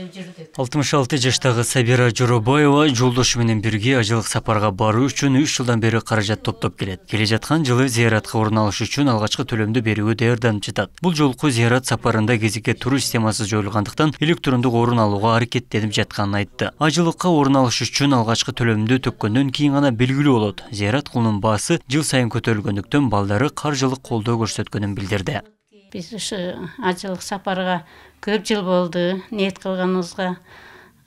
жүрдүк. 66 жаштагы Сабира Жоробаева жолдошу менен бирге ажылык сапарга баруу үчүн 3 жылдан бери каражат топтоп келет. Келе жаткан жылы зыяратка орун алыш үчүн алгачкы төлөмдү берүүгө даярданып жатат. Бул жолку зыярат сапарында кезекке туруу системасы жоюлгандыктан электрондук орун алууга аракеттенип жатканын айтты. Ажылыкка орун алыш үчүн алгачкы төлөмдү төккөндөн кийин гана белгилүү болот. Зыярат кулунун баасы жыл сайын көтөрүлгөндүктөн балдары каржылык колдоо көрсөткөнүн билдирди. Биз ушу ажылык сапарга көп жыл болду ниет кылганыбызга.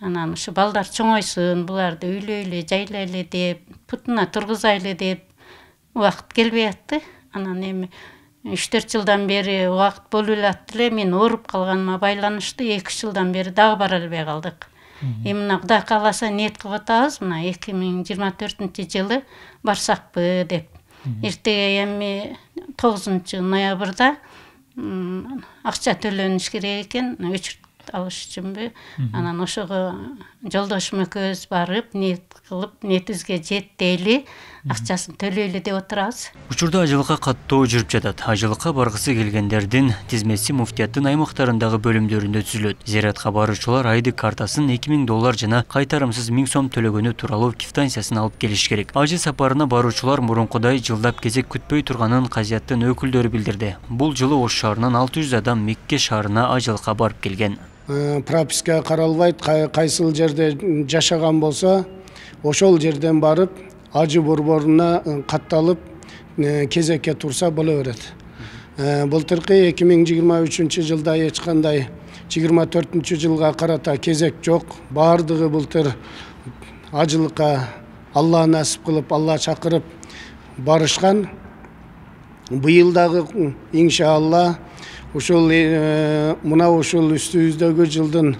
Анан ушу балдар чоңойсун, буларды үйлөйлү, жайлайлы деп, путуна тургузайлы деп убакыт келбей атты. Анан эми 3-4 жылдан бери убакыт болуп эле эле, мен ооруп калганыма байланыштуу 2 жылдан бери дагы бара албай калдык. Эми мына Кудай кааласа ниет кылып атабыз, мына 2024-жылы барсакпы деп. Эртеге эми 9-ноябрда акча төлөнүш керек экен, өчүрт алыш үчүнбү. Анан ошого жолдошум экөөбүз барып, ниет кылып, ниетибизге жетти, акчасын төлөйлү деп отурабыз. Учурда ажылыкка каттоо жүрүп жатат. Ажылыкка баргысы келгендердин тизмеси муфтияттын аймактарындагы бөлүмдөрүндө түзүлөт. Зыяратка баруучулар айдык картасын $2000 жана кайтарымсыз 1000 сом төлөгөнү тууралуу квитанциясын алып келиш керек. Ажы сапарына баруучулар мурункудай жылдап кезек күтпөй турганын казияттын өкүлдөрү билдирди. Бул жылы Ош шаарынан 600 адам Мекке шаарына ажылыкка барып келген. Прописка каралбайт, кайсыл жерде жашаган болсо, ошол жерден барып, ажы борборуна катталып, кезекке турса боло берет. Былтыркы 2023-жылда эч кандай 24-жылга карата кезек жок. Бардыгы былтыр ажылыкка Алла насип кылып, Алла чакырып барышкан. Быйыл дагы иншалла ушул мына ушул үстүбүздөгү жылдын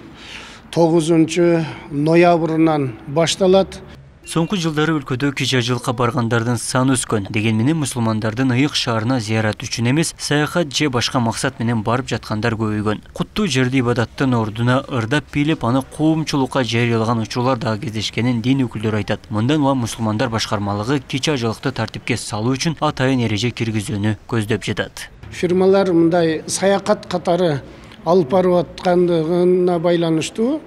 9-ноябрынан башталат. Соңку жылдары өлкөдө кичи ажылыкка баргандардын саны өскөн. Деген менен мусулмандардын ыйык шаарына зыярат үчүн эмес, саякат же башка максат менен барып жаткандар көбөйгөн. Куттуу жерди ибадаттын ордуна ырдап бийлеп, аны коомчулукка жарыялаган учурлар дагы кездешкенин дин өкүлдөрү айтат. Мындан улам мусулмандар башкармалыгы кичи ажылыкты тартипке салуу үчүн атайын эреже киргизүүнү көздөп жатат. Фирмалар мындай саякат катары алып барып аткандыгына байланыштуу.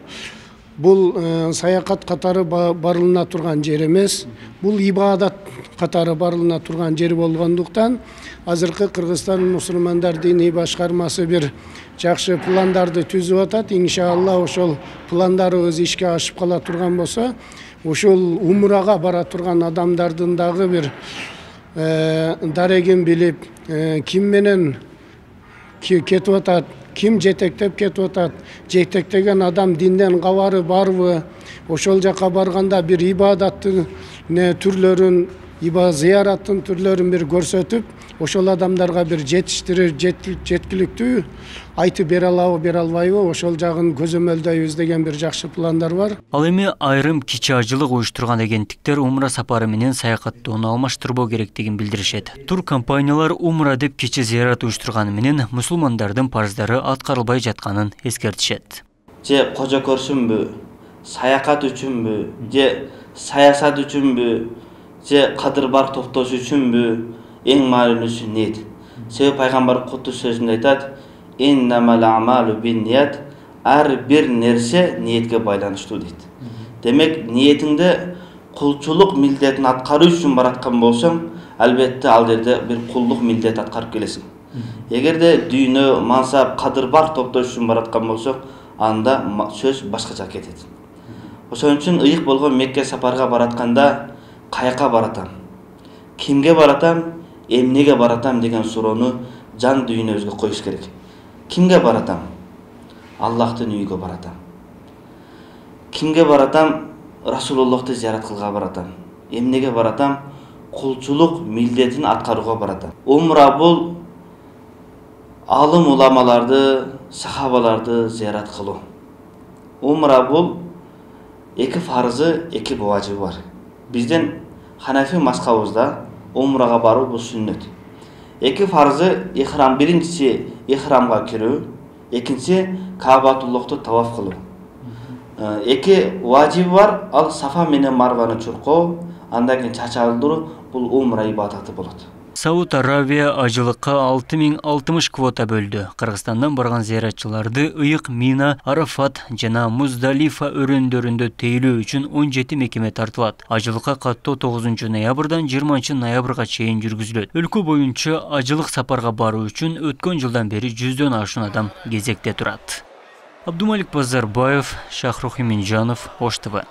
Бул саякат катары барылына турган жер эмес, бул ибадат катары барылына турган жер болгондуктан, азыркы Кыргызстан мусулмандар диний башкармасы бир жакшы пландарды түзүп атат. Иншалла ошол пландарыбыз ишке ашып кала турган болсо, ушул умрага бара турган адамдардын дагы бир дарегин билип, ким менен кетип атат, ким жетектеп кетип атат, жетектеген адам динден кабары барбы, ошол жака барганда бир ибадаттын түрлөрүн, зыяраттын түрлөрүн бир көрсөтүп, ошол адамдарга бир жетиштирир, жеткиликтүү айтып бере алабы, бере албайбы, ошол жагын көзөмөлдөйбүз деген бир жакшы пландар бар. Ал эми айрым кичи ажылык уюштурган агенттиктер умра сапары менен саякаттоону алмаштырбоо керектигин билдиришет. Тур компаниялар умра деп кичи зыярат уюштурганы менен мусулмандардын парыздары аткарылбай жатканын эскертишет. Же кожо көрсүнбү, саякат үчүнбү, же саясат үчүнбү, же кадыр-бар топтош үчүнбү, эң маанилүүсү ниет. Себеби пайгамбар куттуу сөзүндө айтат: "Иннамал амалу бин-ният", ар бир нерсе ниетке байланыштуу дейт. Демек, ниетиңде кулчулук милдетин аткаруу үчүн бараткан болсоң, албетте ал жерде бир кулдук милдет аткарып келесиң. Эгерде дүйнө, мансап, кадыр-бар топтош үчүн бараткан болсоң, анда сөз башкача кетет. Ошон үчүн ыйык болгон Мекке сапарга баратканда каяка баратам, кимге баратам, эмнеге баратам деген суроону жан дүйнөбүзгө коюш керек. Кимге баратам? Аллахтын үйүгө баратам. Кимге баратам? Расулуллахты зиярат кылга баратам. Эмнеге баратам? Кулчулук милдетин аткарууга баратам. Умра бул алым уламаларды, сахабаларды зиярат кылуу. Умра бул 2 фарзы, 2 важыбы бар. Бизден Ханафи мазхабыбызда умрага баруу бул сүннөт. 2 фарзы ихрам, биринчиси ихрамга кирүү, экинчиси Каабатуллахты таваф кылуу. 2 важибы бар, ал Сафа менен Марваны чуркоо, андан кийин чач алдыруу, бул умра ибадаты болот. Сауд Аравия ажылыкка 6060 квота бөлдү. Кыргызстандан барган зыяратчыларды Ыйык, Мина, Арафат жана Муздалифа өрөндөрүндө тейлөө үчүн 17 мекеме тартылат. Ажылыкка каттоо 9 ноябрдан 20 ноябрга чейин жүргүзүлөт. Өлкө боюнча ажылык сапарга баруу үчүн өткөн жылдан бери 100дөн ашуун адам кезекте турат. Абдумалик Базарбаев, Шахрух Иминжанов, Ош ТВ.